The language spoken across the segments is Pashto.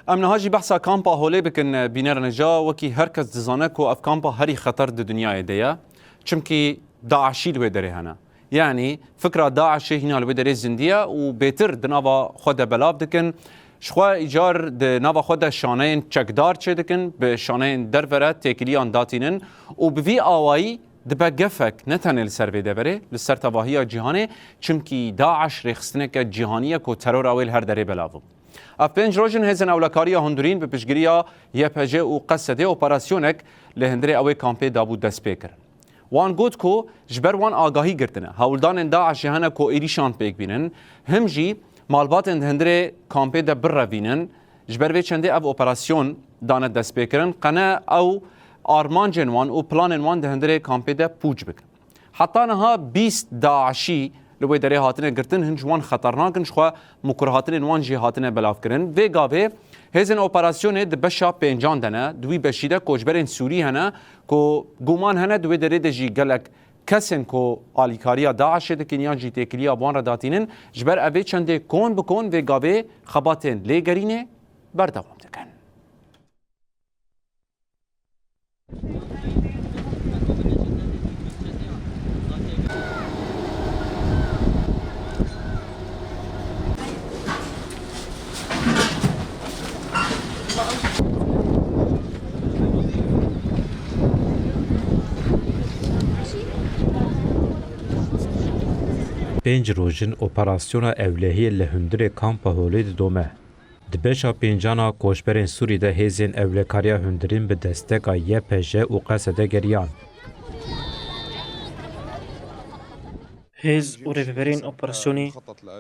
ام نهاجی بحثا کامپا هولی بکن بینر نجا وکی هر کس دزانه کو اف کامپا هری خطر د دنیای دیا چمکی داعشی لوی دره هنا يعني فكرة داعش هنا لوی دره زندية و بيتر دناوا خود بلاب دکن شخوا ایجار دناوا خود شانين چکدار چه دکن به شانين درورت تکلیان داتینن و بوی آوایی دبا گفک نتنه لسر ویده بره لسر تواهی جهانه چمکی داعش رخصتنه که جهانیه که ترور اویل هر دره بلاوم اف پنج روزن هزن اولکاری هندورین به پشگیریا یپجه و قصده اپراسیونک لهندره اوی کامپی دابود دست پیکر وان گوت کو جبر وان آگاهی گرتنه هولدان داعش هنه کو ایریشان پیک بینن هم جی مالبات هندره کامپی دا بر بینن جبر وی چنده او اپراسیون دانه دست پیکرن قناه او آرمان جنوان و پلان وان ده هندره کامپی ده پوچ بکن حتی نها 20 داعشی لوی دره هاتنه گرتن هنج وان خطرناکن شخوا مکرهاتن وان جی هاتنه بلاف کرن و گاوه هزن اپراسیون ده بشا پنجان دنه دوی بشیده کوچبرین سوری هنه کو گومان هنه دوی دره ده جی گلک کسن کو آلیکاریا داعش ده کنیان جی تکلیا بان را داتینن جبر اوه چنده کون بکن و گاوه خباتن لیگرینه بردوام دکن پنج روژن اپراسیونا اولهی لهندر کامپا هولید دومه. دبشا پنجانا کوشبرین سوری ده هیزین اولکاریا هندرین به دستگاه یپجه و قصده گریان. هیز و ریفبرین اپراسیونی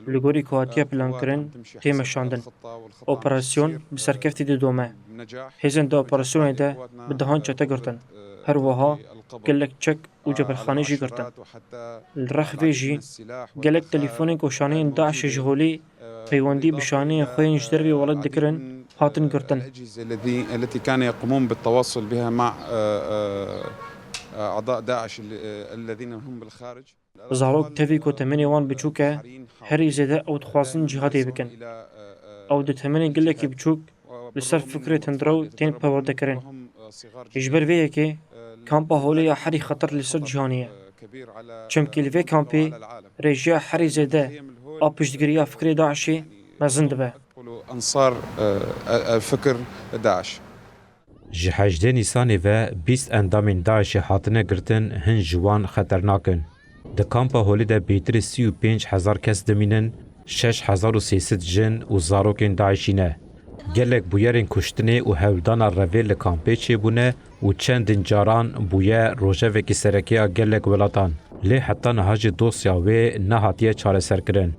لگوری کواتیا پلان کرن تیم شاندن. اپراسیون بسرکفتی ده دومه. هیزن ده اپراسیونی ده بدهان چته گرتن. هر وها گلک چک و جبرخانی جی گرتن. الرخوی جی گلک تلیفونی کوشانی داعش جهولی پیوندی بشانی خوین جدروی ولد دکرن هاتن گرتن. التي كان يقومون بالتواصل بها مع أعضاء داعش الذين هم بالخارج. زاروک تفی کو تمنی وان بچوکه هری زده او تخواصن جهادی بکن. او ده تمنی گلکی بچوک لسر فکر تندرو تین پورده کرن. اجبر ویه که کامپا هولی حری خطر لسر جهانیه. چمکی لوی کامپی رژیا حری زده او پشتگیری فکر داعشی مزند به. أنصار الفكر داعش. جهجده نیسانی و 20 اندامین داعش حاطنه گرتن هن جوان خطرناکن. ده کامپا هولی ده بیتر 35,000 کس دمینن 6,300 جن و زاروکین داعشینه. گلک بویرین کشتنه و هولدان روی لکامپی چه بونه و چندین جاران بویه روژه وکی سرکیه گلک ولاتان. لی حتی نهاج دوسیا و نهاتیه چاره سر کرن.